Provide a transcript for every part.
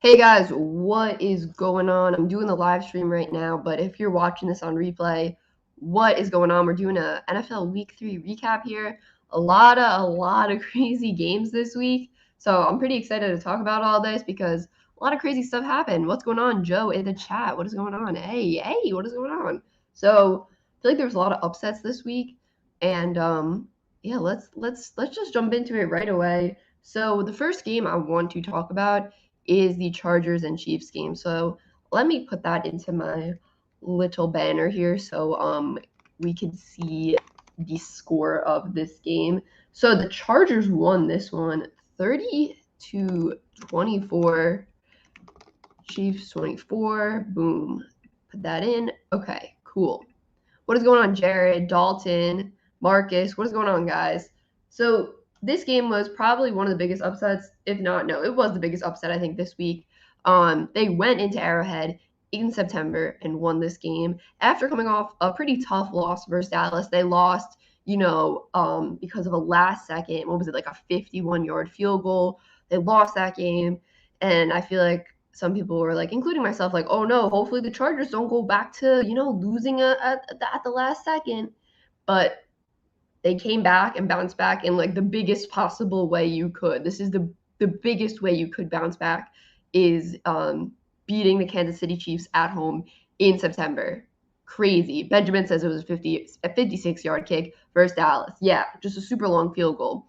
Hey guys, what is going on? I'm doing the live stream right now, but if you're watching this on replay, what is going on? We're doing a NFL Week 3 recap here. A lot of crazy games this week. So I'm pretty excited to talk about all this because a lot of crazy stuff happened. What's going on, Joe, in the chat? What is going on? Hey, what is going on? So I feel like there was a lot of upsets this week, and yeah, let's just jump into it right away. So the first game I want to talk about is the Chargers and Chiefs game. So let me put that into my little banner here so we can see the score of this game. So the Chargers won this one 30-24. Chiefs 24. Boom. Put that in. Okay, cool. What is going on, Jared, Dalton, Marcus? What is going on, guys? So this game was probably one of the biggest upsets, if not, no, it was the biggest upset, I think, this week. They went into Arrowhead in September and won this game after coming off a pretty tough loss versus Dallas. They lost, because of a last second, what was it, like a 51-yard field goal. They lost that game, and I feel like some people were like, including myself, like, oh no, hopefully the Chargers don't go back to, losing at the last second. But they came back and bounced back in like the biggest possible way you could. This is the biggest way you could bounce back is beating the Kansas City Chiefs at home in September. Crazy. Benjamin says it was a 56-yard kick versus Dallas. Yeah, just a super long field goal.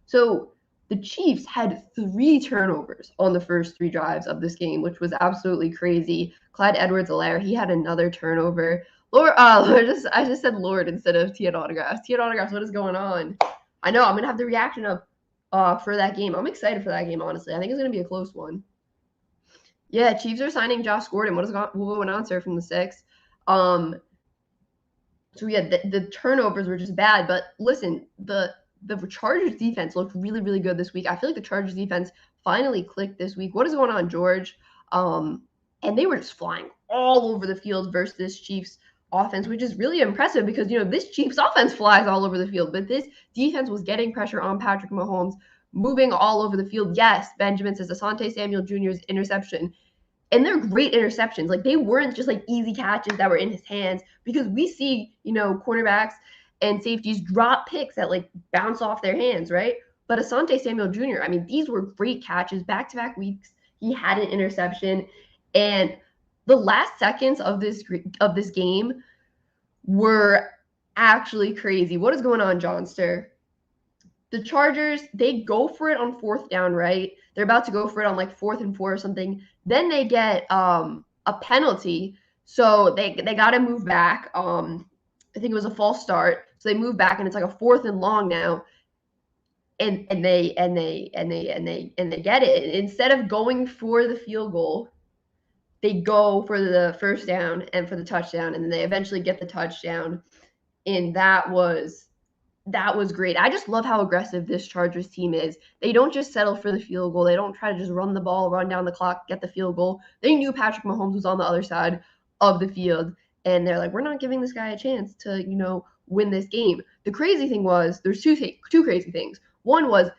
So the Chiefs had 3 turnovers on the first 3 drives of this game, which was absolutely crazy. Clyde Edwards-Helaire, he had another turnover. I just said Lord instead of Tian Autographs. Tian Autographs, what is going on? I know, I'm going to have the reaction up for that game. I'm excited for that game, honestly. I think it's going to be a close one. Yeah, Chiefs are signing Josh Gordon. What is going on, sir, from the 6? So, yeah, the turnovers were just bad. But listen, the Chargers defense looked really, really good this week. I feel like the Chargers defense finally clicked this week. What is going on, George? And they were just flying all over the field versus this Chiefs offense, which is really impressive because, this Chiefs offense flies all over the field. But this defense was getting pressure on Patrick Mahomes, moving all over the field. Yes, Benjamin says Asante Samuel Jr.'s interception. And they're great interceptions. Like, they weren't just like easy catches that were in his hands, because we see, cornerbacks and safeties drop picks that like bounce off their hands, right? But Asante Samuel Jr., I mean, these were great catches back-to-back weeks. He had an interception, and the last seconds of this game were actually crazy. What is going on, Johnster? The Chargers, they go for it on 4th down, right? They're about to go for it on like 4th and 4 or something. Then they get a penalty, so they got to move back. I think it was a false start, so they move back, and it's like a 4th and long now. And they get it. Instead of going for the field goal, they go for the 1st down and for the touchdown, and then they eventually get the touchdown. And that was great. I just love how aggressive this Chargers team is. They don't just settle for the field goal. They don't try to just run the ball, run down the clock, get the field goal. They knew Patrick Mahomes was on the other side of the field, and they're like, we're not giving this guy a chance to, win this game. The crazy thing was, there's two crazy things. One was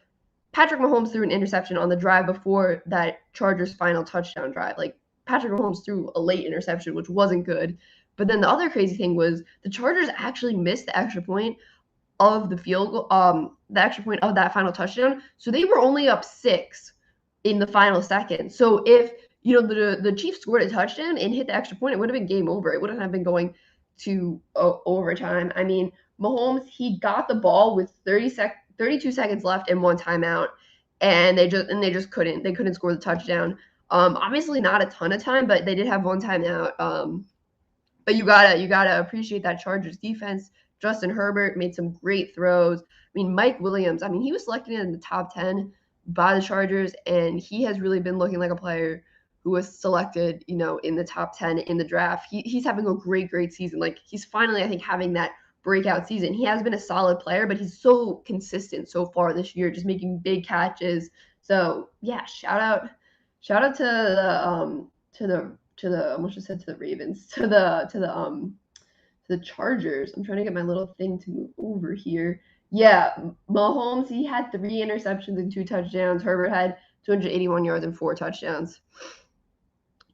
Patrick Mahomes threw an interception on the drive before that Chargers final touchdown drive. Like, Patrick Mahomes threw a late interception, which wasn't good. But then the other crazy thing was the Chargers actually missed the extra point of the field goal, the extra point of that final touchdown. So they were only up 6 in the final second. So if, the Chiefs scored a touchdown and hit the extra point, it would have been game over. It wouldn't have been going to overtime. I mean, Mahomes, he got the ball with 32 seconds left and 1 timeout, and they just couldn't score the touchdown. Obviously not a ton of time, but they did have 1 timeout. But you gotta appreciate that Chargers defense. Justin Herbert made some great throws. I mean, Mike Williams, he was selected in the top 10 by the Chargers, and he has really been looking like a player who was selected, in the top 10 in the draft. He's having a great season. Like, he's finally, I think, having that breakout season. He has been a solid player, but he's so consistent so far this year, just making big catches. So yeah, shout out to the I almost just said to the Ravens, to the Chargers. I'm trying to get my little thing to move over here. Yeah, Mahomes, he had 3 interceptions and 2 touchdowns. Herbert had 281 yards and 4 touchdowns.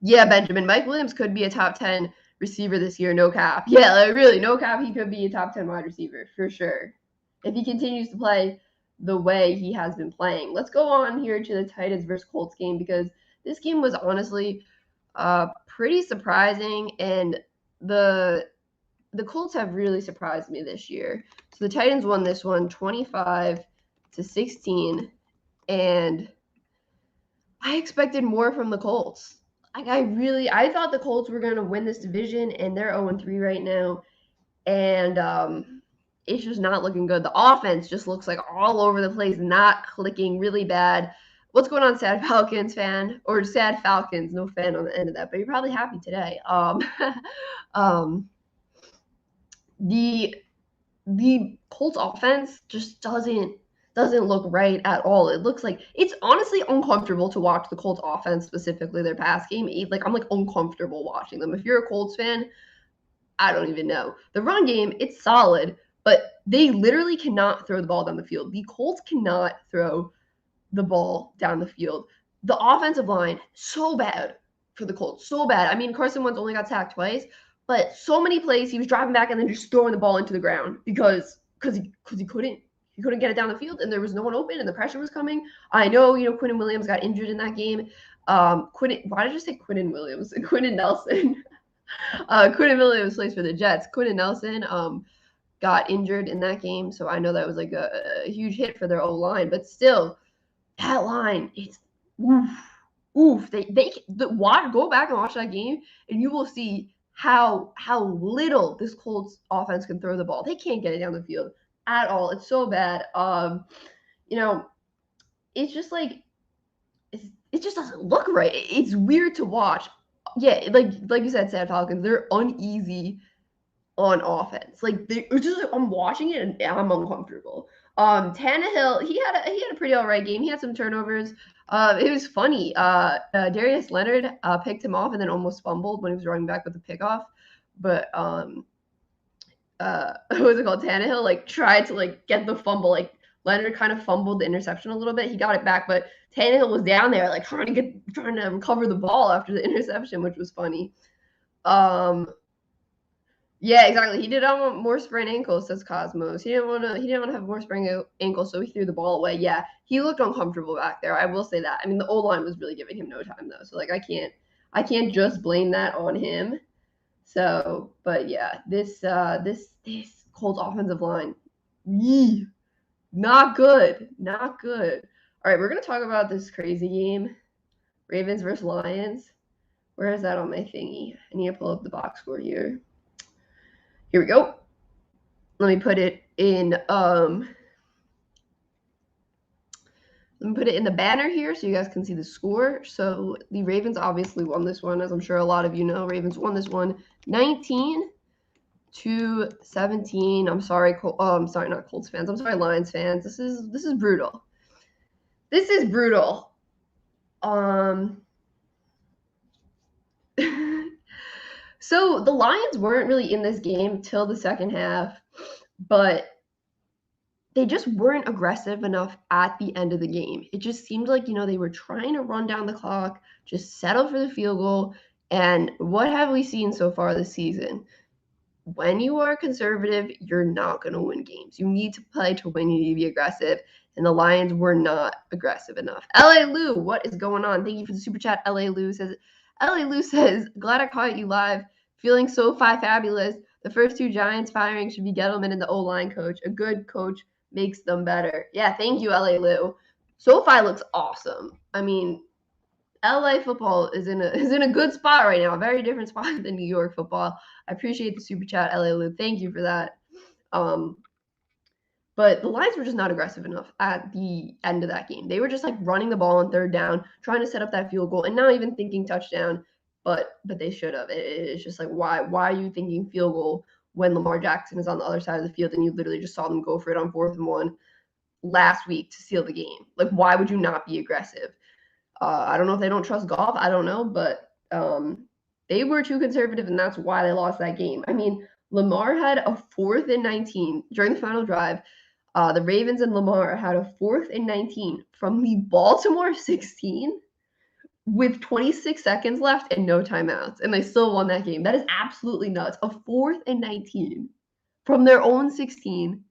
Yeah, Benjamin. Mike Williams could be a top 10 receiver this year, no cap. Yeah, like, really, no cap. He could be a top 10 wide receiver for sure if he continues to play the way he has been playing. Let's go on here to the Titans versus Colts game because this game was honestly pretty surprising, and the Colts have really surprised me this year. So the Titans won this one 25-16, and I expected more from the Colts. I thought the Colts were going to win this division, and they're 0-3 right now, and it's just not looking good. The offense just looks like all over the place, not clicking, really bad. What's going on, sad Falcons fan? Or sad Falcons, no fan on the end of that, but you're probably happy today. The Colts offense just doesn't look right at all. It looks like it's honestly uncomfortable to watch the Colts offense, specifically their pass game. Like, I'm like uncomfortable watching them. If you're a Colts fan, I don't even know. The run game, it's solid, but they literally cannot throw the ball down the field. The Colts cannot throw the ball down the field. The offensive line, so bad for the Colts. So bad. I mean, Carson Wentz only got sacked twice, but so many plays he was driving back and then just throwing the ball into the ground because he couldn't get it down the field and there was no one open and the pressure was coming. I know, Quinnen Williams got injured in that game. Why did I just say Quinnen Williams? Quentin Nelson. Quinnen Williams plays for the Jets. Quentin Nelson got injured in that game, so I know that was like a huge hit for their O-line, but still, that line, it's oof. Go back and watch that game, and you will see how little this Colts offense can throw the ball. They can't get it down the field at all. It's so bad. It's just like it just doesn't look right. It's weird to watch. Yeah, like you said, sad Falcons, they're uneasy on offense. Like it's just like I'm watching it and I'm uncomfortable. Tannehill, he had a pretty all right game. He had some turnovers. It was funny. Darius Leonard picked him off and then almost fumbled when he was running back with the pickoff. But what was it called? Tannehill like tried to like get the fumble. Like Leonard kind of fumbled the interception a little bit. He got it back, but Tannehill was down there like trying to recover the ball after the interception, which was funny. Yeah, exactly. He did want more sprained ankles, says Cosmos. He didn't want to have more sprained ankles, so he threw the ball away. Yeah, he looked uncomfortable back there. I will say that. I mean, the O-line was really giving him no time though, so like I can't just blame that on him. So, but yeah, this Colts offensive line, not good. All right, we're gonna talk about this crazy game, Ravens versus Lions. Where is that on my thingy? I need to pull up the box score here. Here we go. Let me put it in the banner here so you guys can see the score. So the Ravens obviously won this one, as I'm sure a lot of you know. Ravens won this one 19-17. I'm sorry, not Colts fans. I'm sorry, Lions fans. This is brutal. This is brutal. So the Lions weren't really in this game till the second half, but they just weren't aggressive enough at the end of the game. It just seemed like, they were trying to run down the clock, just settle for the field goal. And what have we seen so far this season? When you are conservative, you're not going to win games. You need to play to win. You need to be aggressive. And the Lions were not aggressive enough. LA Lou, what is going on? Thank you for the super chat. LA Lou says, glad I caught you live. Feeling so fabulous. The first two Giants firing should be Gettleman and the O-line coach. A good coach makes them better. Yeah, thank you, LA Lou. SoFi looks awesome. I mean, LA football is in a good spot right now. A very different spot than New York football. I appreciate the super chat, LA Lou. Thank you for that. But the Lions were just not aggressive enough at the end of that game. They were just like running the ball on third down, trying to set up that field goal, and not even thinking touchdown. But they should have. It's just like, why are you thinking field goal when Lamar Jackson is on the other side of the field and you literally just saw them go for it on 4th and 1 last week to seal the game? Like, why would you not be aggressive? I don't know if they don't trust Goff. I don't know, but they were too conservative, and that's why they lost that game. I mean, Lamar had a 4th and 19 during the final drive. The Ravens and Lamar had a 4th and 19 from the Baltimore 16. with 26 seconds left and no timeouts, and they still won that game. That is absolutely nuts. A 4th and 19 from their own 16,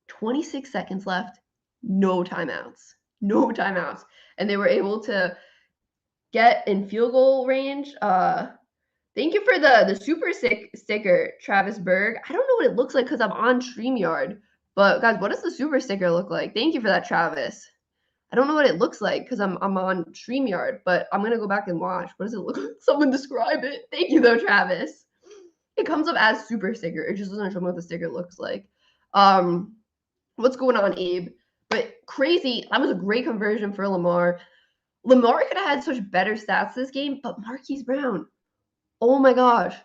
26 seconds left, no timeouts. No timeouts. And they were able to get in field goal range. Thank you for the super sticker, Travis Berg. I don't know what it looks like because I'm on StreamYard. But guys, what does the super sticker look like? Thank you for that, Travis. I don't know what it looks like because I'm on StreamYard, but I'm gonna go back and watch. What does it look like? Someone describe it. Thank you though, Travis. It comes up as super sticker. It just doesn't show me what the sticker looks like. What's going on, Abe? But crazy. That was a great conversion for Lamar. Lamar could have had such better stats this game, but Marquise Brown. Oh my gosh.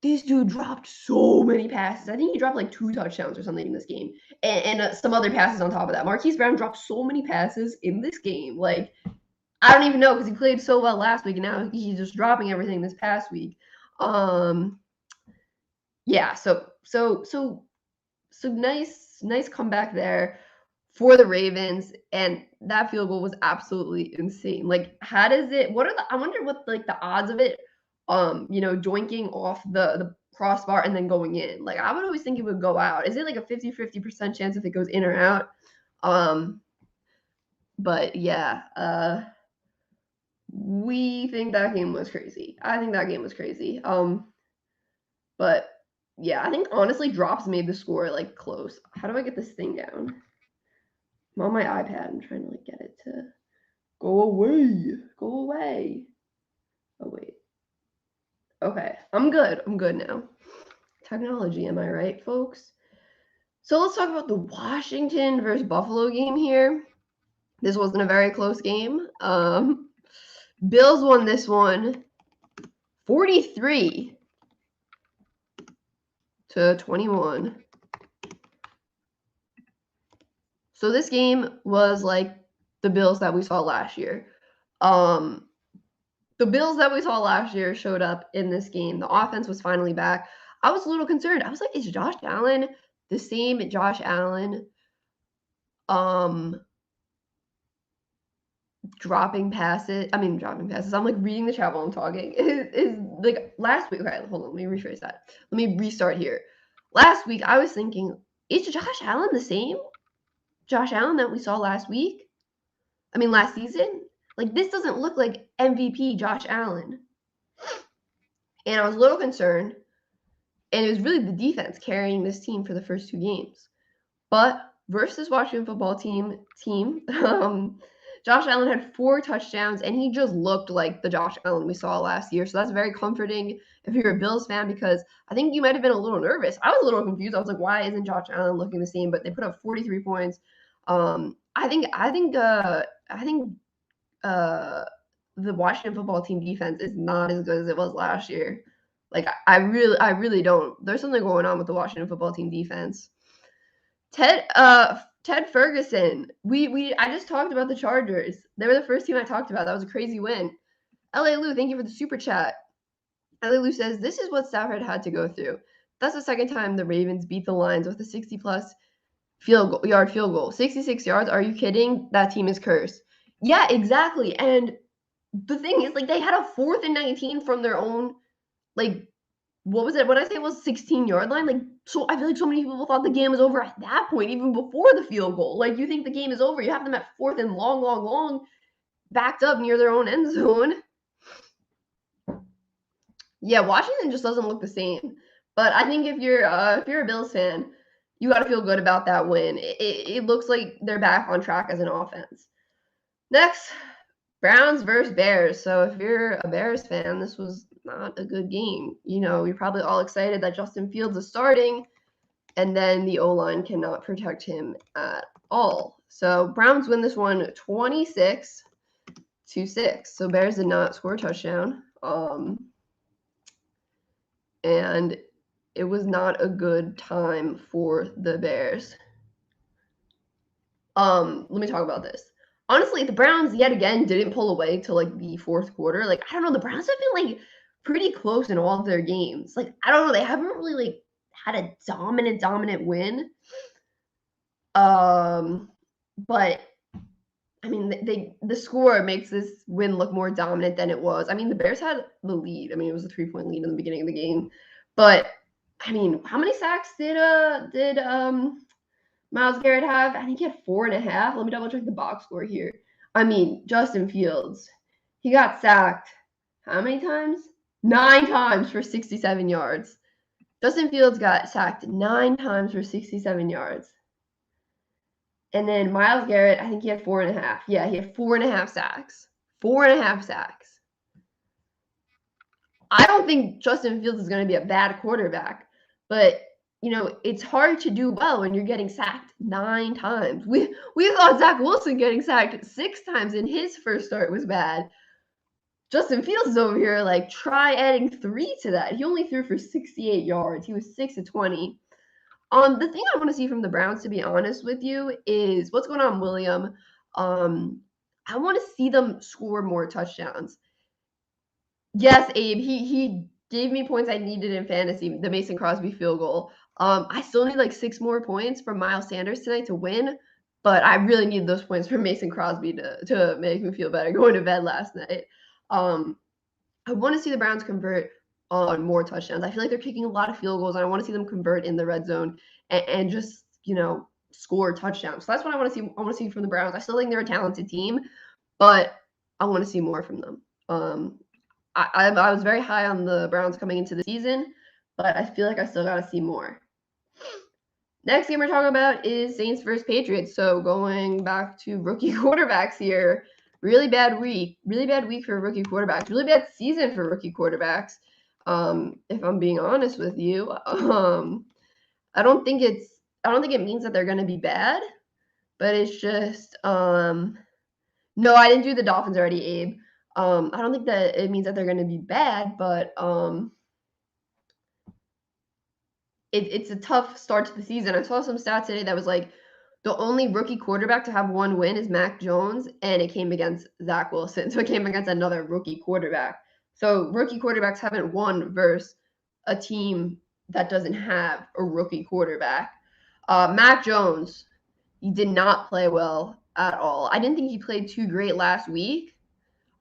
This dude dropped so many passes. I think he dropped like 2 touchdowns or something in this game. And some other passes on top of that. Marquise Brown dropped so many passes in this game. Like, I don't even know because he played so well last week and now he's just dropping everything this past week. Yeah, so nice comeback there for the Ravens, and that field goal was absolutely insane. Like, how does it? I wonder what like the odds of it, doinking off the crossbar and then going in. Like, I would always think it would go out. Is it like a 50-50% chance if it goes in or out? But yeah, we think that game was crazy. I think that game was crazy. But yeah, I think honestly drops made the score like close. How do I get this thing down? I'm on my iPad. I'm trying to like get it to go away. Go away. Oh wait. Okay. I'm good. I'm good now. Technology, am I right, folks? So let's talk about the Washington versus Buffalo game here. This wasn't a very close game. Bills won this one 43-21. So this game was like the Bills that we saw last year. The Bills that we saw last year showed up in this game. The offense was finally back. I was a little concerned. I was like, is Josh Allen the same Josh Allen dropping passes? I'm like reading the chat while I'm talking. Is like last week. Okay, hold on. Let me rephrase that. Let me restart here. Last week, I was thinking, is Josh Allen the same Josh Allen that we saw last season? Like, this doesn't look like MVP Josh Allen. And I was a little concerned. And it was really the defense carrying this team for the first 2 games. But versus Washington football team, Josh Allen had 4 touchdowns, and he just looked like the Josh Allen we saw last year. So that's very comforting if you're a Bills fan, because I think you might have been a little nervous. I was a little confused. I was like, why isn't Josh Allen looking the same? But they put up 43 points. I think the Washington football team defense is not as good as it was last year. Like, I really don't. There's something going on with the Washington football team defense. Ted Ferguson. I just talked about the Chargers. They were the first team I talked about. That was a crazy win. LA Lou, thank you for the super chat. LA Lou says, this is what Stafford had to go through. That's the second time the Ravens beat the Lions with a 60-plus yard field goal. 66 yards? Are you kidding? That team is cursed. Yeah, exactly. And the thing is, like, they had a 4th and 19 from their own, like, what was it? What I say was 16-yard line. Like, so I feel like so many people thought the game was over at that point, even before the field goal. Like, you think the game is over. You have them at 4th and long, backed up near their own end zone. Yeah, Washington just doesn't look the same. But I think if you're a Bills fan, you got to feel good about that win. It looks like they're back on track as an offense. Next, Browns versus Bears. So if you're a Bears fan, this was not a good game. You're probably all excited that Justin Fields is starting, and then the O-line cannot protect him at all. So Browns win this one 26-6. So Bears did not score a touchdown. And it was not a good time for the Bears. Let me talk about this. Honestly, the Browns yet again didn't pull away till like the 4th quarter. Like, I don't know, the Browns have been like pretty close in all of their games. Like, I don't know, they haven't really like had a dominant win. But I mean, the score makes this win look more dominant than it was. I mean, the Bears had the lead. I mean, it was a 3-point lead in the beginning of the game. But I mean, how many sacks did Myles Garrett have? I think he had 4.5. Let me double check the box score here. I mean, Justin Fields, he got sacked how many times? 9 times for 67 yards. Justin Fields got sacked 9 times for 67 yards. And then Myles Garrett, I think he had 4.5. Yeah, he had 4.5 sacks. 4.5 sacks. I don't think Justin Fields is going to be a bad quarterback, but it's hard to do well when you're getting sacked 9 times. We thought Zach Wilson getting sacked 6 times in his first start was bad. Justin Fields is over here like, try adding 3 to that. He only threw for 68 yards. He was 6 of 20. The thing I want to see from the Browns, to be honest with you, is what's going on, William. I want to see them score more touchdowns. Yes, Abe, he gave me points I needed in fantasy, the Mason Crosby field goal. I still need like 6 more points from Miles Sanders tonight to win, but I really need those points from Mason Crosby to make me feel better going to bed last night. I want to see the Browns convert on more touchdowns. I feel like they're kicking a lot of field goals, and I want to see them convert in the red zone and just, score touchdowns. So that's what I want to see. I want to see from the Browns. I still think they're a talented team, but I want to see more from them. I was very high on the Browns coming into the season, but I feel like I still got to see more. Next game we're talking about is Saints versus Patriots. So going back to rookie quarterbacks here. Really bad week for rookie quarterbacks. Really bad season for rookie quarterbacks. If I'm being honest with you, I don't think it means that they're going to be bad, but it's just no, I didn't do the Dolphins already, Abe. I don't think that it means that they're going to be bad, but it's a tough start to the season. I saw some stats today that was like, the only rookie quarterback to have 1 win is Mac Jones, and it came against Zach Wilson. So it came against another rookie quarterback. So rookie quarterbacks haven't won versus a team that doesn't have a rookie quarterback. Mac Jones, he did not play well at all. I didn't think he played too great last week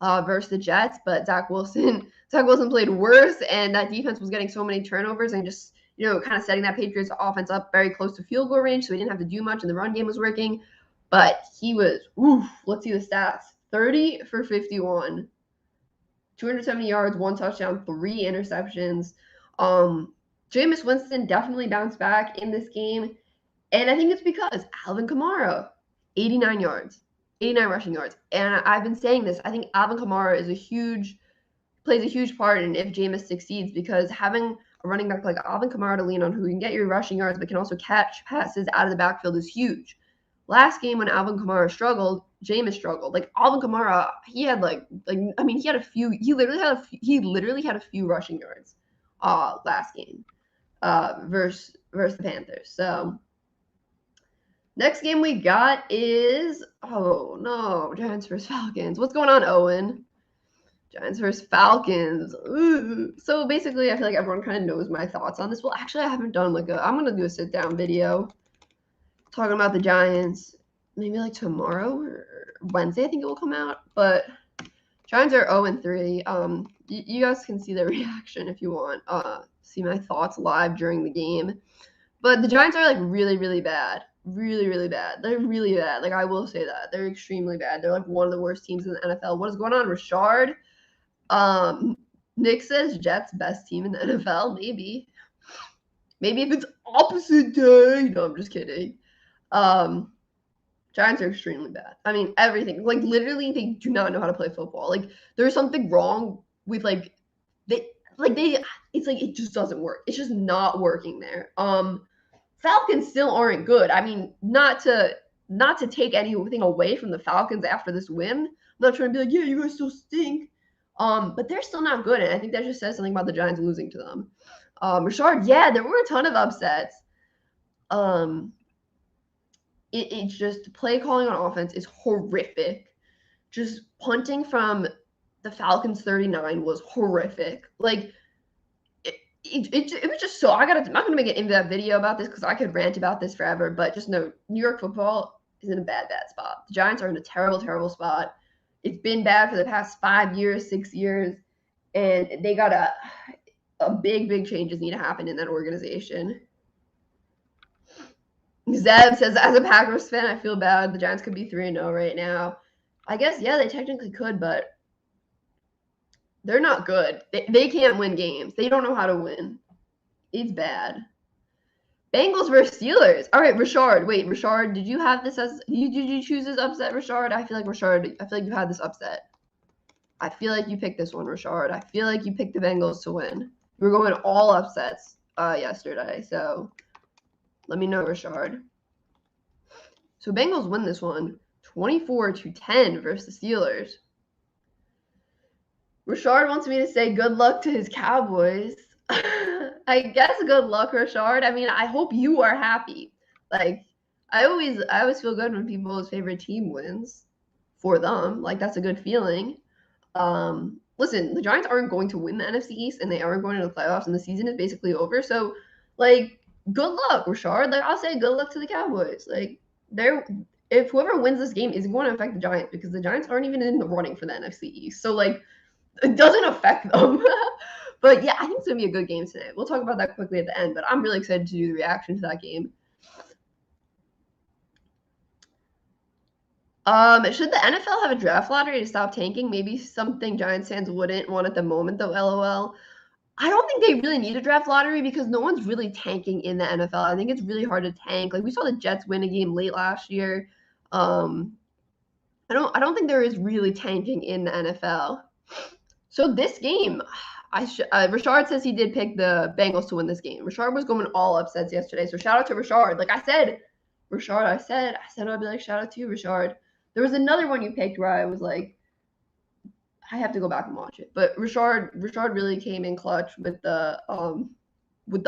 versus the Jets, but Zach Wilson played worse, and that defense was getting so many turnovers and just kind of setting that Patriots offense up very close to field goal range, so he didn't have to do much, and the run game was working. But he was, let's see the stats. 30 for 51, 270 yards, 1 touchdown, 3 interceptions. Jameis Winston definitely bounced back in this game, and I think it's because Alvin Kamara, 89 yards, 89 rushing yards. And I've been saying this. I think Alvin Kamara plays a huge part in if Jameis succeeds, because having a running back like Alvin Kamara to lean on, who can get your rushing yards but can also catch passes out of the backfield, is huge. Last game when Alvin Kamara struggled, Jameis struggled. Like Alvin Kamara, he had he literally had a few rushing yards last game versus the Panthers. So next game we got is Giants versus Falcons. What's going on, Owen? Giants versus Falcons. Ooh. So basically, I feel like everyone kind of knows my thoughts on this. Well, actually, I haven't done I'm going to do a sit-down video talking about the Giants. Maybe like tomorrow or Wednesday, I think it will come out. But Giants are 0-3. You guys can see the reaction if you want. See my thoughts live during the game. But the Giants are like really, really bad. Really, really bad. They're really bad. Like, I will say that. They're extremely bad. They're like one of the worst teams in the NFL. What is going on, Rashard? Nick says Jets best team in the NFL. Maybe if it's opposite day. No, I'm just kidding. Giants are extremely bad. I mean, everything. Like, literally, they do not know how to play football. Like, there's something wrong with it's like it just doesn't work. It's just not working there. Falcons still aren't good. I mean, not to take anything away from the Falcons after this win. I'm not trying to be like, yeah, you guys still stink. But they're still not good, and I think that just says something about the Giants losing to them. Rashard, yeah, there were a ton of upsets. It's just play calling on offense is horrific. Just punting from the Falcons 39 was horrific. Like, it was just so I'm not gonna make an in-depth video about this because I could rant about this forever, but just know New York football is in a bad spot. The Giants are in a terrible, terrible spot. It's been bad for the past 5 years, 6 years, and they got a big changes need to happen in that organization. Zeb says, as a Packers fan, I feel bad. The Giants could be 3-0 right now. I guess, yeah, they technically could, but they're not good. They can't win games. They don't know how to win. It's bad. Bengals versus Steelers. All right, Richard. Wait, Richard, did you have this as... Did you choose this upset, Richard? I feel like you had this upset. I feel like you picked this one, Richard. I feel like you picked the Bengals to win. We were going all upsets yesterday, so let me know, Richard. So Bengals win this one 24-10 versus the Steelers. Richard wants me to say good luck to his Cowboys. I guess good luck, Richard. I mean, I hope you are happy. Like, I always feel good when people's favorite team wins for them. Like, that's a good feeling. Listen, the Giants aren't going to win the NFC East, and they aren't going to the playoffs, and the season is basically over. So, like, good luck, Richard. Like, I'll say good luck to the Cowboys. Like, if whoever wins this game is going to affect the Giants, because the Giants aren't even in the running for the NFC East. So, like, it doesn't affect them. But yeah, I think it's going to be a good game today. We'll talk about that quickly at the end, but I'm really excited to do the reaction to that game. Should the NFL have a draft lottery to stop tanking? Maybe something Giants fans wouldn't want at the moment, though, LOL. I don't think they really need a draft lottery because no one's really tanking in the NFL. I think it's really hard to tank. Like, we saw the Jets win a game late last year. I don't think there is really tanking in the NFL. So this game, Richard says he did pick the Bengals to win this game. Richard was going all upsets yesterday, so shout out to Richard. Like I said, Richard, I said I'd be like, shout out to you, Richard. There was another one you picked where I was like, I have to go back and watch it. But Richard really came in clutch with the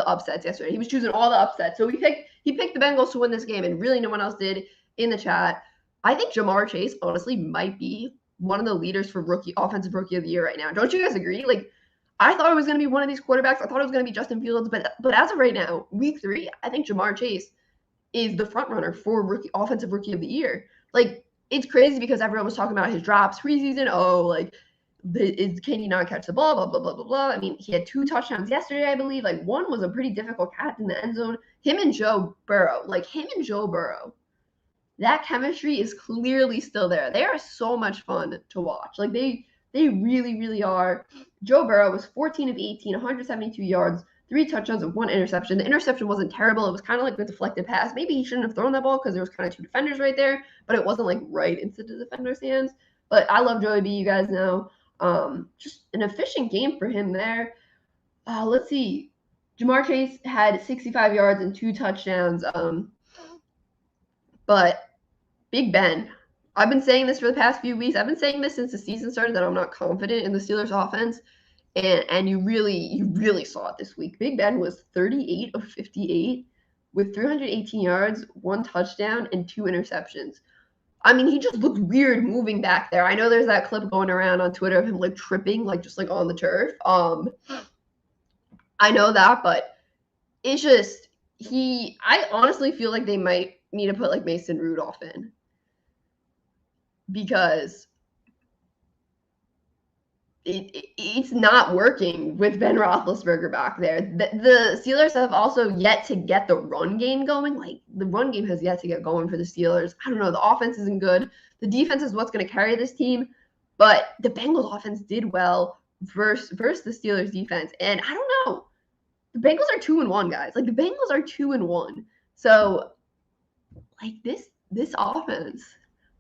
upsets yesterday. He was choosing all the upsets. So he picked the Bengals to win this game, and really no one else did in the chat. I think Jamar Chase honestly might be one of the leaders for offensive rookie of the year right now. Don't you guys agree? Like, I thought it was going to be one of these quarterbacks. I thought it was going to be Justin Fields, but as of right now, week 3, I think Jamar Chase is the front runner for offensive rookie of the year. Like, it's crazy because everyone was talking about his drops preseason. Oh, like, can he not catch the ball? Blah, blah, blah, blah, blah. I mean, he had 2 touchdowns yesterday, I believe. Like, one was a pretty difficult catch in the end zone. Him and Joe Burrow, that chemistry is clearly still there. They are so much fun to watch. Like, they really, really are. Joe Burrow was 14 of 18, 172 yards, 3 touchdowns and 1 interception. The interception wasn't terrible. It was kind of like a deflected pass. Maybe he shouldn't have thrown that ball because there was kind of 2 defenders right there, but it wasn't like right into the defender's hands. But I love Joey B, you guys know. Just an efficient game for him there. Let's see. Jamar Chase had 65 yards and 2 touchdowns. But Big Ben, I've been saying this for the past few weeks. I've been saying this since the season started that I'm not confident in the Steelers offense. And you really saw it this week. Big Ben was 38 of 58 with 318 yards, 1 touchdown, and 2 interceptions. I mean, he just looked weird moving back there. I know there's that clip going around on Twitter of him like tripping, like just like on the turf. I know that, but it's just I honestly feel like they might need to put like Mason Rudolph in because it's not working with Ben Roethlisberger back there. The Steelers have also yet to get the run game going. Like, the run game has yet to get going for the Steelers. I don't know. The offense isn't good. The defense is what's going to carry this team. But the Bengals offense did well versus the Steelers defense. And I don't know. The Bengals are 2-1, guys. Like, the Bengals are 2-1. So, like, this offense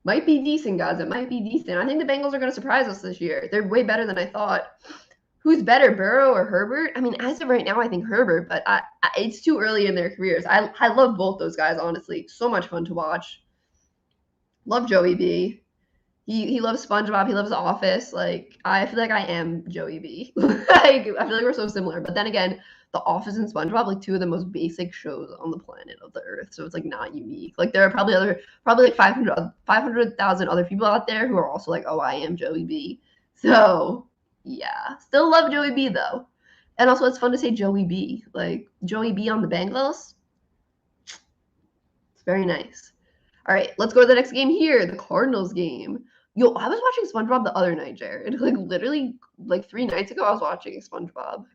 might be decent, guys. It might be decent. I think the Bengals are going to surprise us this year. They're way better than I thought. Who's better, Burrow or Herbert? I mean, as of right now, I think Herbert, but it's too early in their careers. I love both those guys, honestly. So much fun to watch. Love Joey B. He loves SpongeBob. He loves The Office. Like, I feel like I am Joey B. I feel like we're so similar. But then again, The Office and SpongeBob, like 2 of the most basic shows on the planet of the earth. So it's like not unique. Like, there are probably like 500,000 other people out there who are also like, oh, I am Joey B. So yeah, still love Joey B though. And also it's fun to say Joey B. Like, Joey B on the Bengals. It's very nice. All right, let's go to the next game here, the Cardinals game. Yo, I was watching SpongeBob the other night, Jared. Like literally, like 3 nights ago, I was watching SpongeBob.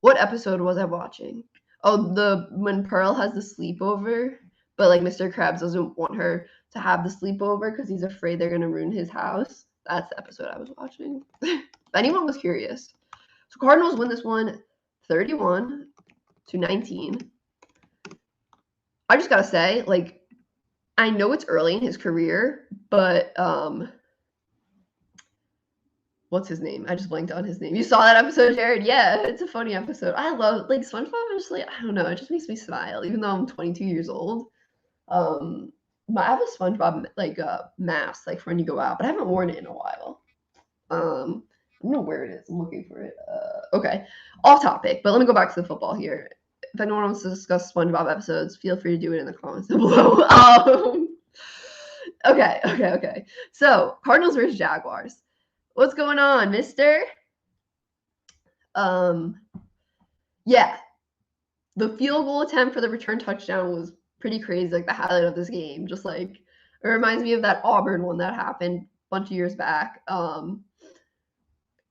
What episode was I watching? Oh, when Pearl has the sleepover, but like Mr. Krabs doesn't want her to have the sleepover because he's afraid they're gonna ruin his house. That's the episode I was watching. If anyone was curious. So Cardinals win this one 31-19. I just gotta say, like, I know it's early in his career, but what's his name? I just blanked on his name. You saw that episode, Jared? Yeah, it's a funny episode. I love like SpongeBob is like, I don't know, it just makes me smile, even though I'm 22 years old. I have a SpongeBob like mask, like for when you go out, but I haven't worn it in a while. I don't know where it is. I'm looking for it. Okay, off topic, but let me go back to the football here. If anyone wants to discuss SpongeBob episodes, feel free to do it in the comments below. Okay. So Cardinals versus Jaguars. What's going on, mister? Yeah. The field goal attempt for the return touchdown was pretty crazy, like the highlight of this game. Just like it reminds me of that Auburn one that happened a bunch of years back.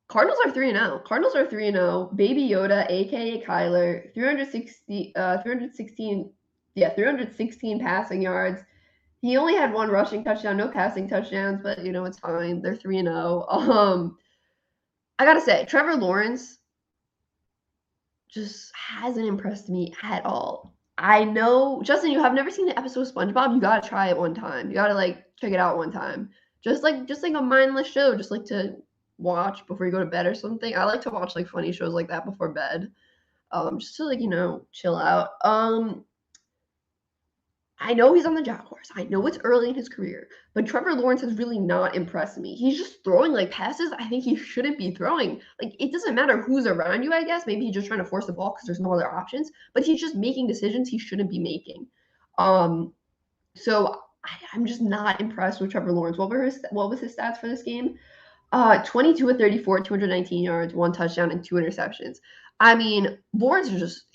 Cardinals are 3-0. Cardinals are 3-0. Baby Yoda, aka Kyler, 316 passing yards. He only had 1 rushing touchdown, no passing touchdowns, but you know it's fine. They're 3-0. I gotta say, Trevor Lawrence just hasn't impressed me at all. I know, Justin, you have never seen an episode of SpongeBob. You gotta try it one time. You gotta like check it out one time. Just like a mindless show, just like to watch before you go to bed or something. I like to watch like funny shows like that before bed. Just to like, chill out. I know he's on the Jaguars. I know it's early in his career, but Trevor Lawrence has really not impressed me. He's just throwing like passes I think he shouldn't be throwing. Like it doesn't matter who's around you, I guess. Maybe he's just trying to force the ball because there's no other options, but he's just making decisions he shouldn't be making. So I'm just not impressed with Trevor Lawrence. What was his stats for this game? 22 of 34, 219 yards, 1 touchdown, and 2 interceptions. I mean, Lawrence is just.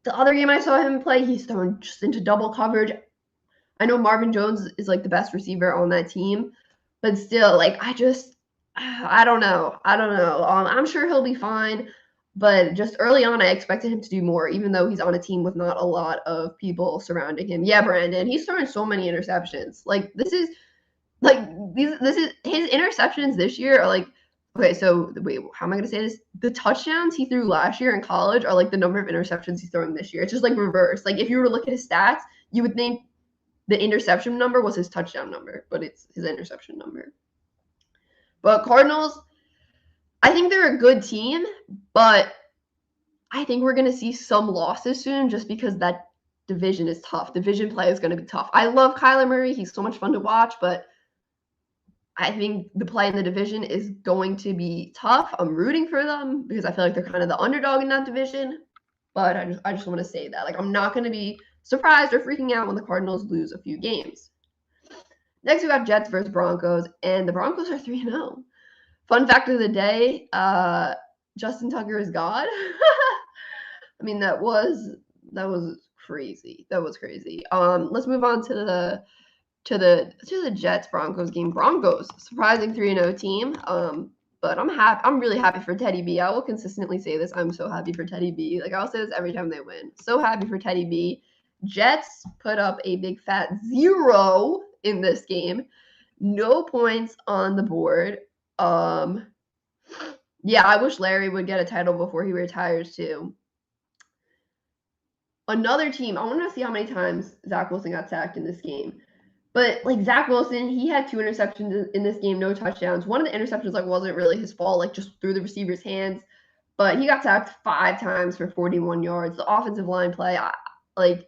The other game I saw him play, he's thrown just into double coverage. I know Marvin Jones is like the best receiver on that team, but still, like I don't know. I'm sure he'll be fine, but just early on, I expected him to do more, even though he's on a team with not a lot of people surrounding him. Yeah, Brandon, he's throwing so many interceptions. Like this is his interceptions this year are like. Okay, so wait, how am I going to say this? The touchdowns he threw last year in college are like the number of interceptions he's throwing this year. It's just like reverse. Like if you were to look at his stats, you would think the interception number was his touchdown number, but it's his interception number. But Cardinals, I think they're a good team, but I think we're going to see some losses soon just because that division is tough. Division play is going to be tough. I love Kyler Murray. He's so much fun to watch, but I think the play in the division is going to be tough. I'm rooting for them because I feel like they're kind of the underdog in that division. But I just want to say that. Like, I'm not going to be surprised or freaking out when the Cardinals lose a few games. Next, we got Jets versus Broncos, and the Broncos are 3-0. Fun fact of the day, Justin Tucker is God. I mean, that was crazy. That was crazy. Let's move on to the Jets Broncos game. Broncos, surprising 3-0 team. But I'm really happy for Teddy B. I will consistently say this. I'm so happy for Teddy B. Like I'll say this every time they win. So happy for Teddy B. Jets put up a big fat 0 in this game. No points on the board. Yeah, I wish Larry would get a title before he retires too. Another team, I want to see how many times Zach Wilson got sacked in this game. But like Zach Wilson, he had 2 interceptions in this game, no touchdowns. One of the interceptions like wasn't really his fault, like just through the receiver's hands. But he got sacked 5 times for 41 yards. The offensive line play, the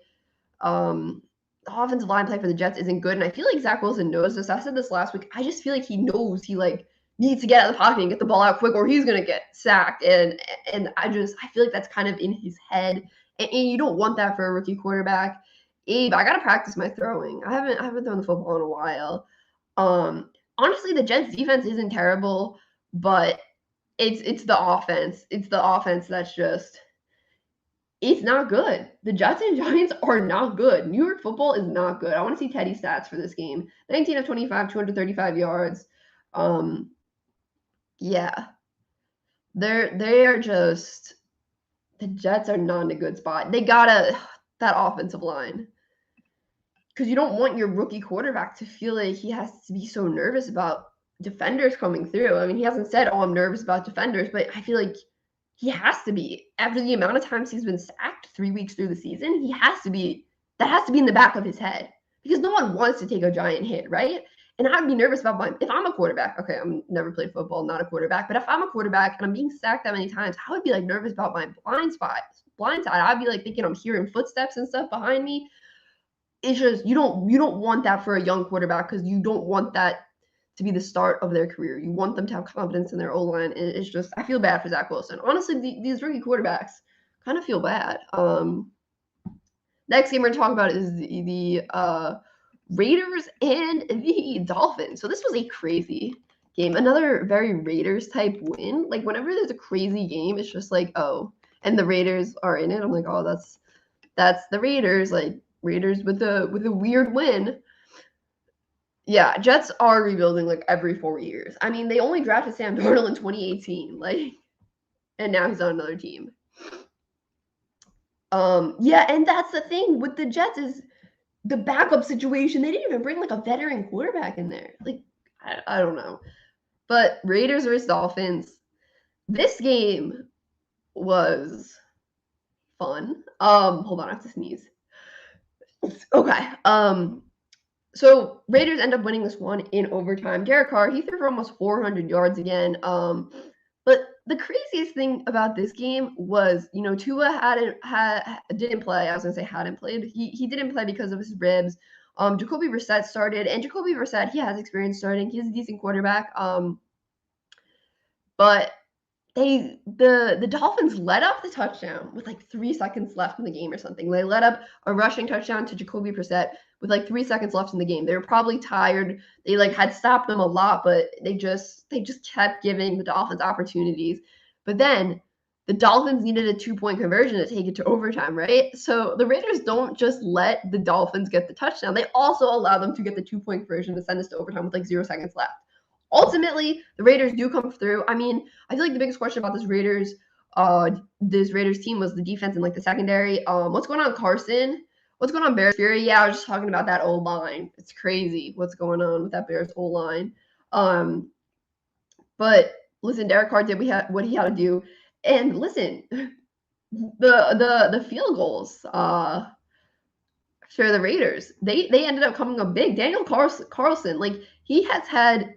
offensive line play for the Jets isn't good, and I feel like Zach Wilson knows this. I said this last week. I just feel like he knows he like needs to get out of the pocket and get the ball out quick, or he's gonna get sacked. And I feel like that's kind of in his head, and you don't want that for a rookie quarterback. Abe, I gotta practice my throwing. I haven't thrown the football in a while. Honestly, the Jets defense isn't terrible, but it's the offense. It's the offense that's just it's not good. The Jets and Giants are not good. New York football is not good. I want to see Teddy's stats for this game. 19 of 25, 235 yards. Yeah. They are just the Jets are not in a good spot. They gotta that offensive line. Because you don't want your rookie quarterback to feel like he has to be so nervous about defenders coming through. I mean, he hasn't said, "Oh, I'm nervous about defenders," but I feel like he has to be. After the amount of times he's been sacked 3 weeks through the season, he has to be. That has to be in the back of his head because no one wants to take a giant hit, right? And I'd be nervous about if I'm a quarterback. Okay, I'm never played football, not a quarterback. But if I'm a quarterback and I'm being sacked that many times, I would be like nervous about my blind side. I'd be like thinking I'm hearing footsteps and stuff behind me. It's just you don't want that for a young quarterback because you don't want that to be the start of their career. You want them to have confidence in their O-line. And it's just I feel bad for Zach Wilson. Honestly, these rookie quarterbacks kind of feel bad. Next game we're gonna talk about is the Raiders and the Dolphins. So this was a crazy game. Another very Raiders type win. Like whenever there's a crazy game, it's just like, oh, and the Raiders are in it. I'm like, oh, that's the Raiders. Like Raiders with a weird win. Yeah, Jets are rebuilding like every 4 years. I mean, they only drafted Sam Darnold in 2018, like, and now he's on another team. Yeah, and that's the thing with the Jets is the backup situation. They didn't even bring like a veteran quarterback in there. Like, I don't know. But Raiders versus Dolphins. This game was fun. Hold on, I have to sneeze. Okay. So Raiders end up winning this one in overtime. Derek Carr, he threw for almost 400 yards again. But the craziest thing about this game was, Tua didn't play. I was gonna say hadn't played. He didn't play because of his ribs. Jacoby Brissett started, and Jacoby Brissett, he has experience starting. He's a decent quarterback. But the Dolphins let up the touchdown with like 3 seconds left in the game or something. They let up a rushing touchdown to Jacoby Brissett with like 3 seconds left in the game. They were probably tired. They like had stopped them a lot, but they just kept giving the Dolphins opportunities. But then the Dolphins needed a 2-point conversion to take it to overtime, right? So the Raiders don't just let the Dolphins get the touchdown. They also allow them to get the 2-point conversion to send us to overtime with like 0 seconds left. Ultimately, the Raiders do come through. I mean, I feel like the biggest question about this Raiders team was the defense and like the secondary. What's going on, Carson? What's going on, Bears Fury? Yeah, I was just talking about that old line. It's crazy what's going on with that Bears old line. But listen, Derek Carr did what he had to do, and listen, the field goals for the Raiders, they ended up coming up big. Daniel Carlson, like he has had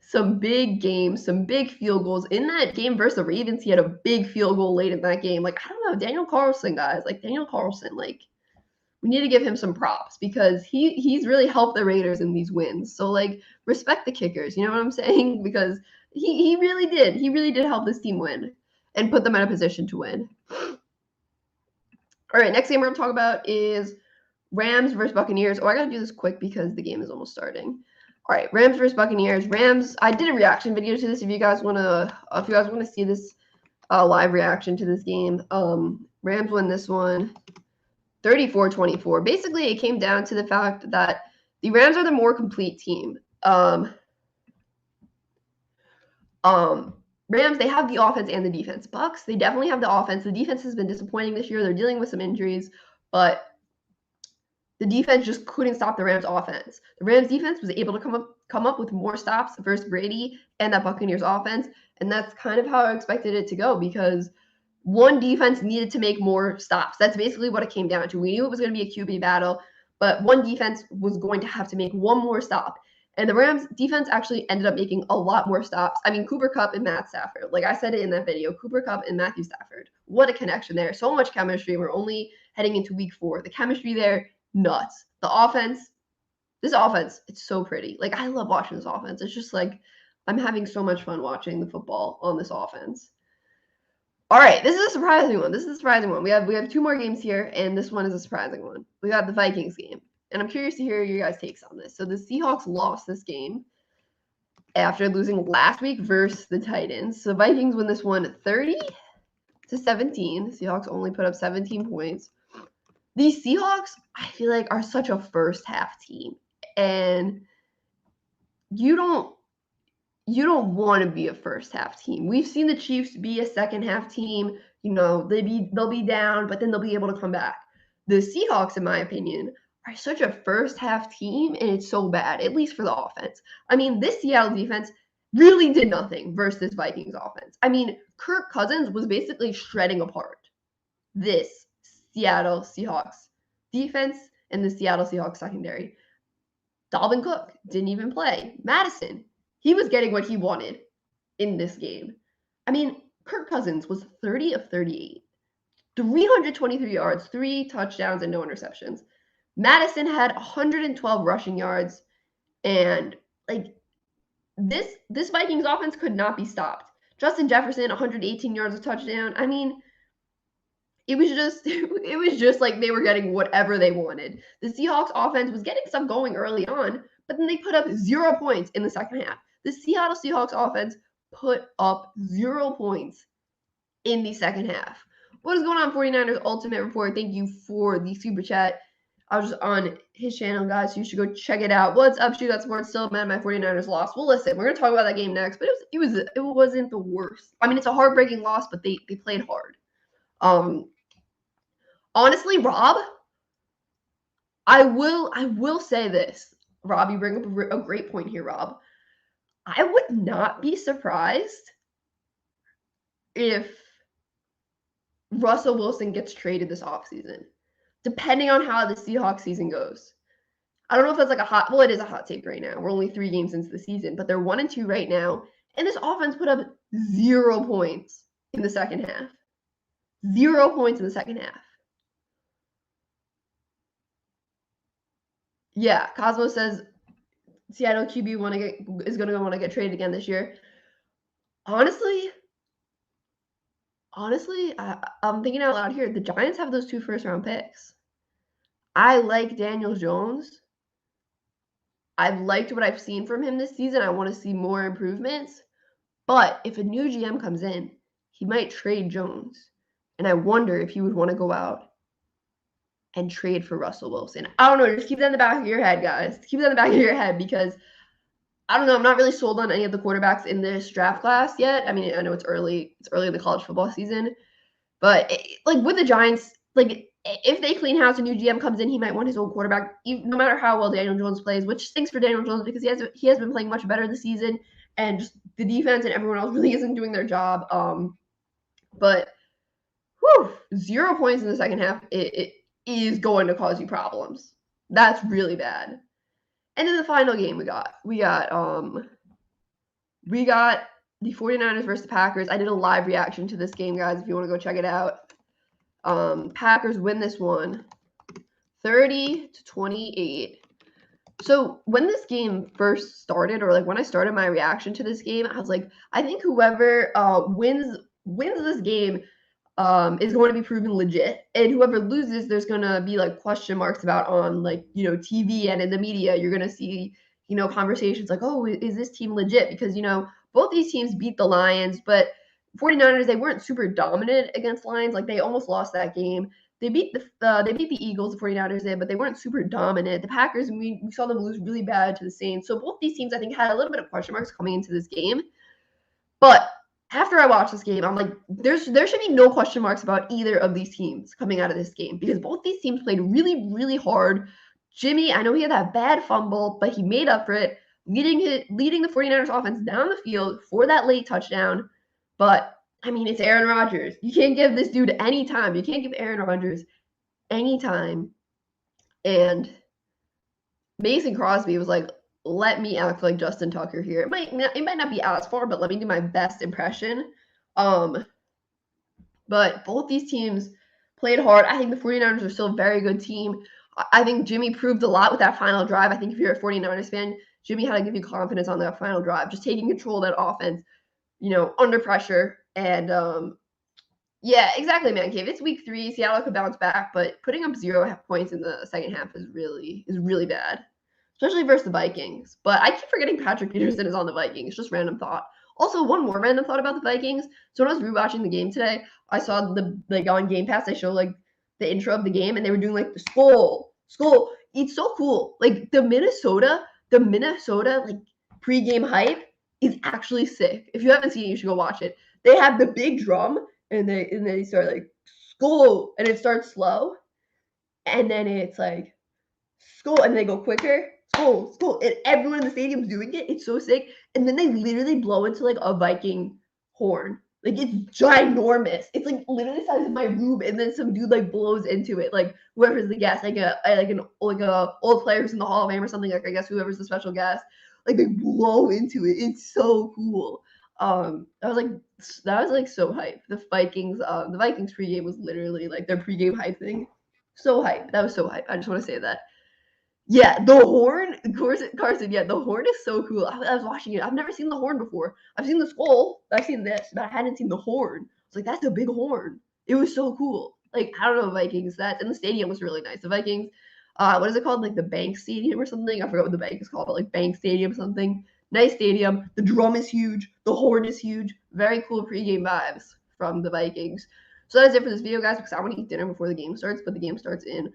some big games, some big field goals. In that game versus the Ravens, he had a big field goal late in that game. Like, I don't know, Daniel Carlson, guys. Like, we need to give him some props because he's really helped the Raiders in these wins. So, like, respect the kickers. You know what I'm saying? Because he really did. He really did help this team win and put them in a position to win. All right, next game we're going to talk about is Rams versus Buccaneers. Oh, I got to do this quick because the game is almost starting. All right, Rams versus Buccaneers. Rams, I did a reaction video to this. If you guys want to see this live reaction to this game, Rams win this one 34-24. Basically, it came down to the fact that the Rams are the more complete team. Rams, they have the offense and the defense. Bucs, they definitely have the offense. The defense has been disappointing this year. They're dealing with some injuries, but the defense just couldn't stop the Rams offense. The Rams defense was able to come up with more stops versus Brady and that Buccaneers offense. And that's kind of how I expected it to go because one defense needed to make more stops. That's basically what it came down to. We knew it was going to be a QB battle, but one defense was going to have to make one more stop. And the Rams defense actually ended up making a lot more stops. I mean, Cooper Kupp and Matt Stafford. Like I said it in that video, Cooper Kupp and Matthew Stafford. What a connection there. So much chemistry. We're only heading into week 4. The chemistry there, nuts. The offense, this offense, it's so pretty. Like, I love watching this offense. It's just like I'm having so much fun watching the football on this offense. All right, this is a surprising one. We have 2 more games here, and this one is a surprising one. We got the Vikings game, and I'm curious to hear your guys' takes on this. So the Seahawks lost this game after losing last week versus the Titans. So Vikings win this one 30 to 17. The Seahawks only put up 17 points. These Seahawks, I feel like, are such a first half team. And you don't want to be a first half team. We've seen the Chiefs be a second half team. You know, they'll be down, but then they'll be able to come back. The Seahawks, in my opinion, are such a first half team, and it's so bad, at least for the offense. I mean, this Seattle defense really did nothing versus this Vikings offense. I mean, Kirk Cousins was basically shredding apart this Seattle Seahawks defense and the Seattle Seahawks secondary. Dalvin Cook didn't even play. Madison, he was getting what he wanted in this game. I mean, Kirk Cousins was 30 of 38, 323 yards, 3 touchdowns, and no interceptions. Madison had 112 rushing yards, and like this Vikings offense could not be stopped. Justin Jefferson, 118 yards of touchdown. I mean, it was just like they were getting whatever they wanted. The Seahawks offense was getting stuff going early on, but then they put up 0 points in the second half. The Seattle Seahawks offense put up 0 points in the second half. What is going on, 49ers Ultimate Report? Thank you for the super chat. I was just on his channel, guys, so you should go check it out. What's up, SheGotSports? Still mad my 49ers lost. Well, listen, we're going to talk about that game next, but it wasn't the worst. I mean, it's a heartbreaking loss, but they played hard. Honestly, Rob, I will say this. Rob, you bring up a great point here, Rob. I would not be surprised if Russell Wilson gets traded this offseason, depending on how the Seahawks season goes. I don't know if that's like it is a hot take right now. We're only 3 games into the season, but they're 1-2 right now. And this offense put up 0 points in the second half. 0 points in the second half. Yeah, Cosmo says Seattle QB is going to want to get traded again this year. Honestly, I'm thinking out loud here. The Giants have those 2 first-round picks. I like Daniel Jones. I've liked what I've seen from him this season. I want to see more improvements. But if a new GM comes in, he might trade Jones. And I wonder if he would want to go out and trade for Russell Wilson. I don't know. Just keep that in the back of your head, guys. Keep that in the back of your head because, I don't know, I'm not really sold on any of the quarterbacks in this draft class yet. I mean, I know it's early. It's early in the college football season. But, with the Giants, if they clean house, a new GM comes in, he might want his old quarterback, no matter how well Daniel Jones plays, which stinks for Daniel Jones because he has been playing much better this season, and just the defense and everyone else really isn't doing their job. But 0 points in the second half, it is going to cause you problems. That's really bad. And then the final game we got the 49ers versus the Packers. I did a live reaction to this game, guys, if you want to go check it out. Packers win this one 30-28. So when this game first started, or when I started my reaction to this game, I was like, I think whoever wins this game is going to be proven legit, and whoever loses, there's going to be question marks about on TV and in the media. You're going to see conversations like, oh, is this team legit? Because both these teams beat the Lions, but 49ers, they weren't super dominant against Lions. They almost lost that game. They beat the Eagles, the 49ers did, but they weren't super dominant. The Packers, we saw them lose really bad to the Saints. So both these teams, I think, had a little bit of question marks coming into this game. But after I watched this game, I'm like, there should be no question marks about either of these teams coming out of this game because both these teams played really, really hard. Jimmy, I know he had that bad fumble, but he made up for it, leading the 49ers offense down the field for that late touchdown. But, I mean, it's Aaron Rodgers. You can't give this dude any time. You can't give Aaron Rodgers any time. And Mason Crosby was like, let me act like Justin Tucker here. It might not be as far, but let me do my best impression. But both these teams played hard. I think the 49ers are still a very good team. I think Jimmy proved a lot with that final drive. I think if you're a 49ers fan, Jimmy had to give you confidence on that final drive, just taking control of that offense, under pressure. And yeah, exactly, man cave. It's week 3. Seattle could bounce back, but putting up 0 points in the second half is really bad, especially versus the Vikings. But I keep forgetting Patrick Peterson is on the Vikings. Just random thought. Also, one more random thought about the Vikings. So when I was rewatching the game today, I saw on Game Pass they show like the intro of the game, and they were doing like the skull. It's so cool. Like the Minnesota like pregame hype is actually sick. If you haven't seen it, you should go watch it. They have the big drum, and they start like skull, and it starts slow, and then it's like skull, and they go quicker. Skull, and everyone in the stadium's doing it. It's so sick. And then they literally blow into like a Viking horn. Like it's ginormous. It's like literally the size of my room, and then some dude like blows into it. Like whoever's the guest, like an old player who's in the Hall of Fame or something. Like I guess whoever's the special guest, like they blow into it. It's so cool. That was like so hype. The Vikings pregame was literally like their pregame hype thing. So hype. That was so hype. I just want to say that. Yeah, the horn, Carson. Yeah, the horn is so cool. I was watching it. I've never seen the horn before. I've seen the skull. I've seen this, but I hadn't seen the horn. It's like that's a big horn. It was so cool. Like I don't know, Vikings. And the stadium was really nice. The Vikings, what is it called? Like the Bank Stadium or something. I forgot what the bank is called, but like Bank Stadium something. Nice stadium. The drum is huge. The horn is huge. Very cool pregame vibes from the Vikings. So that's it for this video, guys. Because I want to eat dinner before the game starts, but the game starts in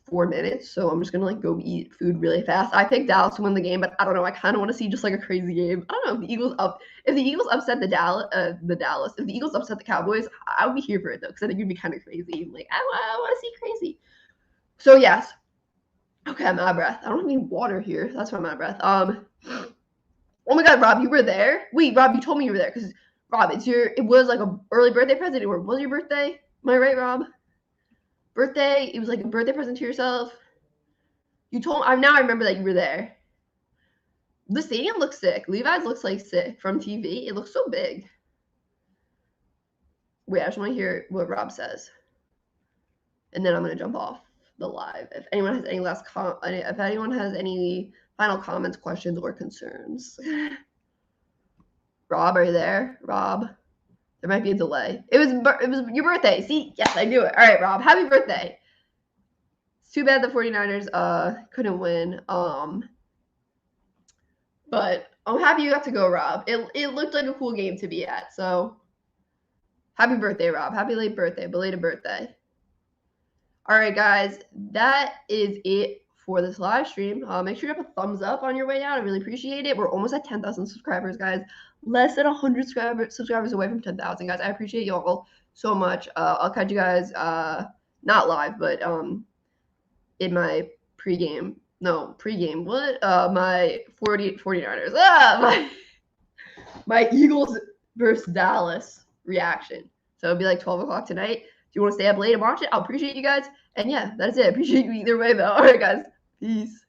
4 minutes, so I'm just gonna like go eat food really fast. I picked Dallas to win the game, but I don't know. I kind of want to see just like a crazy game. I don't know if the Eagles upset the Dallas. If the Eagles upset the Cowboys, I would be here for it though, because I think it'd be kind of crazy. Like I want to see crazy. So yes. Okay, I'm out of breath. I don't have any water here. That's why I'm out of breath. Oh my God, Rob, you were there? Wait, Rob, you told me you were there because Rob, it was like a early birthday present. Or was it your birthday? Am I right, Rob? Birthday, it was like a birthday present to yourself. You told I remember that you were there. The stadium looks sick. Levi's looks like sick from TV. It looks so big. Wait, I just want to hear what Rob says, and then I'm gonna jump off the live. If anyone has any final comments, questions, or concerns. Rob, are you there? Rob, there might be a delay. It was your birthday. See, yes, I knew it. All right, Rob, happy birthday. It's too bad the 49ers couldn't win. But I'm happy you got to go, Rob. It looked like a cool game to be at. So happy birthday, Rob. Happy belated birthday. All right, guys, that is it for this live stream. Make sure you have a thumbs up on your way out. I really appreciate it. We're almost at 10,000 subscribers, guys. Less than 100 subscribers away from 10,000, guys. I appreciate y'all so much. I'll catch you guys not live, but in my pregame. What? My 49ers. My Eagles versus Dallas reaction. So it'll be like 12 o'clock tonight. If you want to stay up late and watch it, I'll appreciate you guys. And yeah, that's it. I appreciate you either way, though. All right, guys. Peace.